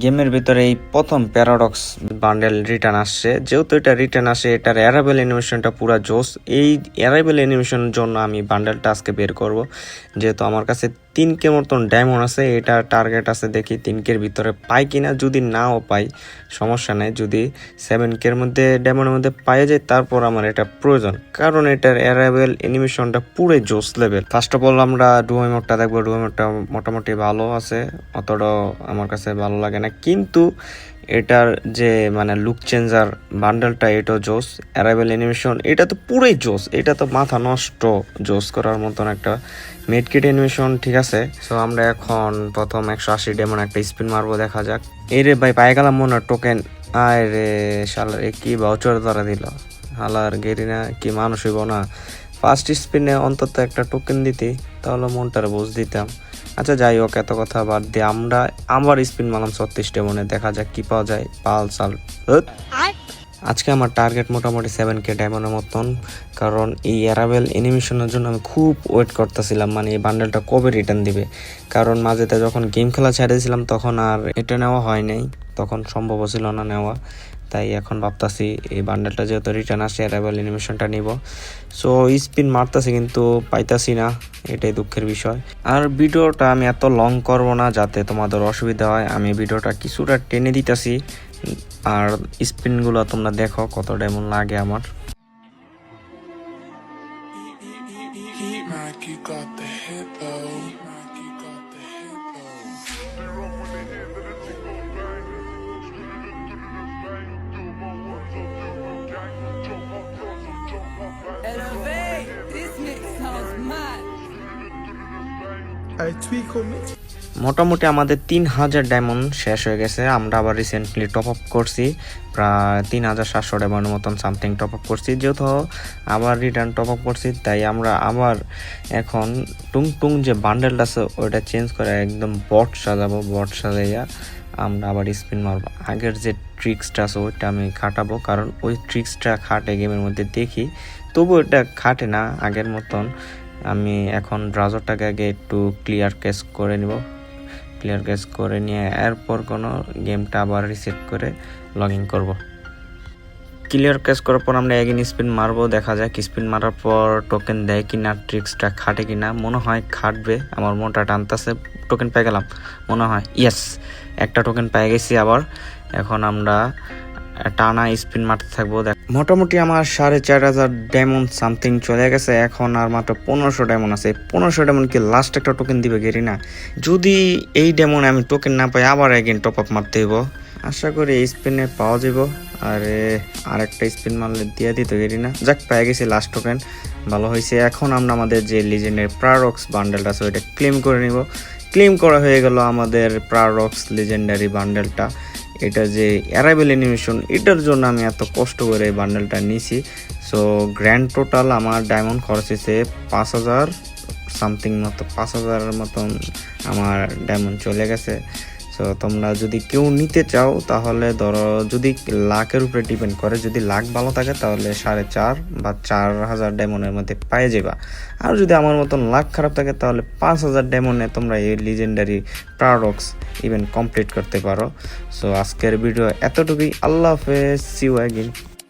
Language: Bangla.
গেমের ভিতরে এই প্রথম প্যারাডক্স বান্ডেল রিটার্ন আসছে। যেহেতু এটা রিটার্ন আসে, এটার অ্যারাইভেল অ্যানিমেশনটা পুরা জোস। এই অ্যারাইভেল অ্যানিমেশনের জন্য আমি বান্ডেলটা আজকে বের করব। যেহেতু আমার কাছে 3K মতন ডায়মন্ড আছে, এটা টার্গেট আছে, দেখি 3Kর ভিতরে পাই কিনা। যদি নাও পাই সমস্যা নেই, যদি 7Kর মধ্যে ডায়মন্ডের মধ্যে পাই যায় তারপর আমার এটা প্রয়োজন, কারণ এটার অ্যারাইভেল অ্যানিমেশনটা পুরো জোস লেভেল। ফার্স্ট অফ অল আমরা ডুয়ো মোডটা দেখবো। ডুয়ো মোডটা মোটামুটি ভালো আছে, অতটাও আমার কাছে ভালো লাগে না, কিন্তু এটার যে মানে লুক চেঞ্জার বান্ডেলটা এটাও জোস। অ্যারাইভেল অ্যানিমেশন এটা তো পুরোই জোস, এটা তো মাথা নষ্ট জোস করার মতন একটা মেডকিট অ্যানিমেশন, ঠিক আছে। সো আমরা এখন প্রথম 180 ডেমন একটা স্পিন মারবো, দেখা যাক। এই রে ভাই, পায়ে গেলাম মনে টোকেন। আয় রে শালার, কি ভাউচার ধরা দিল হালার গেরিনা, কি মানুষ হইব না। ফার্স্ট স্পিনে অন্তত একটা টোকেন দিতি তাহলে মনটার বুঝ দিতাম। আচ্ছা যাই হোক, এত কথা বাদ দিয়ে আমরা আবার স্পিন মারলাম 36 মনে, দেখা যাক কি পাওয়া যায়। পাল সাল। আজকে আমার টার্গেট মোটামুটি 7K ডায়মন্ডের মতন, কারণ এই অ্যারাইভেল অ্যানিমেশনের জন্য আমি খুব ওয়েট করতেছিলাম, মানে এই বান্ডেলটা কবে রিটার্ন দিবে। কারণ মাঝেতে যখন গেম খেলা ছেড়েছিলাম তখন আর এটা নেওয়া হয় নাই, তখন সম্ভব ছিল না নেওয়া। তাই এখন ভাবতাছি এই বান্ডেলটা যেহেতু রিটার্ন আসে, অ্যারাইভেল অ্যানিমেশনটা নিব। সো স্পিন মারতাছি কিন্তু পাইতাছি না, এটাই দুঃখের বিষয়। আর ভিডিওটা আমি এত লং করব না যাতে তোমাদের অসুবিধা হয়, আমি ভিডিওটা কিছুটা টেনে দিতেছি। আর স্পিনগুলো তোমরা দেখো কত ডায়মন্ড লাগে আমার। মোটামুটি আমাদের 3000 ডায়মন্ড শেষ হয়ে গেছে। আমরা আবার রিসেন্টলি টপ আপ করছি, প্রায় 3700 ডায়মন্ডের মতন সামথিং টপ আপ করছি। যেহেতু আবার রিটার্ন টপ আপ করছি, তাই আমরা আবার এখন টুং যে বান্ডেলটা আছে ওইটা চেঞ্জ করে একদম বট সাজাবো। বট সাজাইয়া আমরা আবার স্পিন মারবো। আগের যে ট্রিক্সটা আছে ওইটা আমি খাটাবো, কারণ ওই ট্রিক্সটা খাটে গেমের মধ্যে দেখি, তবু এটা খাটে না আগের মতন। আমি এখন ব্রাউজারটাকে আগে একটু ক্লিয়ার কেস করে নিব। ক্লিয়ার কেস করে নিয়ে এরপর কোনো গেমটা আবার রিসেট করে লগ ইন করবো। ক্লিয়ার কেস করার পর আমরা এগেন স্পিন মারবো, দেখা যাক স্পিন মারার পর টোকেন দেয় কিনা, ট্রিক্সটা খাটে কিনা। মনে হয় খাটবে, আমার মনটা টানতেছে। টোকেন পেয়ে গেলাম মনে হয়, ইয়েস, একটা টোকেন পেয়ে গেছি আবার। এখন আমরা টানা স্পিন মারতে থাকবো। মোটামুটি আমার 4500 ডায়মন্ড সামথিং চলে গেছে। এখন আর মাত্র 1500 ডায়মন্ড আছে। 1500 ডায়মন্ড কি লাস্ট একটা টোকেন দিবে গেরি না? যদি এই ডায়মন্ড আমি টোকেন না পাই আবার এগেন টপ আপ মারতে হইব। আশা করি এই স্পিনে পাওয়া যাব। আরে আরেকটা স্পিন মারলে দিয়ে দিত গেরি না। যাক, পেয়ে গেছি লাস্ট টোকেন, ভালো হয়েছে। এখন আমরা আমাদের যে লিজেন্ডের প্রারক্স বান্ডেলটা আছে ওইটা ক্লেম করে নিব। ক্লেম করা হয়ে গেল আমাদের প্রারক্স লিজেন্ডারি বান্ডেলটা। এটা যে অ্যারাইভেল অ্যানিমেশন, এটার জন্য আমি এত কষ্ট করে এই বান্ডেলটা নিছি। সো গ্র্যান্ড টোটাল আমার ডায়মন্ড খরচ হয়েছে 5000 সামথিং মতো, 5000-এর মতন আমার ডায়মন্ড চলে গেছে। সো তোমরা যদি কেউ নিতে চাও তাহলে ধরো, যদি লাখের উপরে ডিপেন্ড করে, যদি লাখ ভালো থাকে তাহলে 4.5 বা 4000 ডায়মন্ডের মধ্যে পেয়ে যাবা। আর যদি আমার মতন লাখ খারাপ থাকে তাহলে 5000 ডায়মন্ডে তোমরা এই লিজেন্ডারি প্যারাডক্স ইভেন্ট কমপ্লিট করতে পারো। সো আজকের ভিডিও এতটুকুই। আল্লাহ হাফেজ, সি ইউ অ্যাগেইন।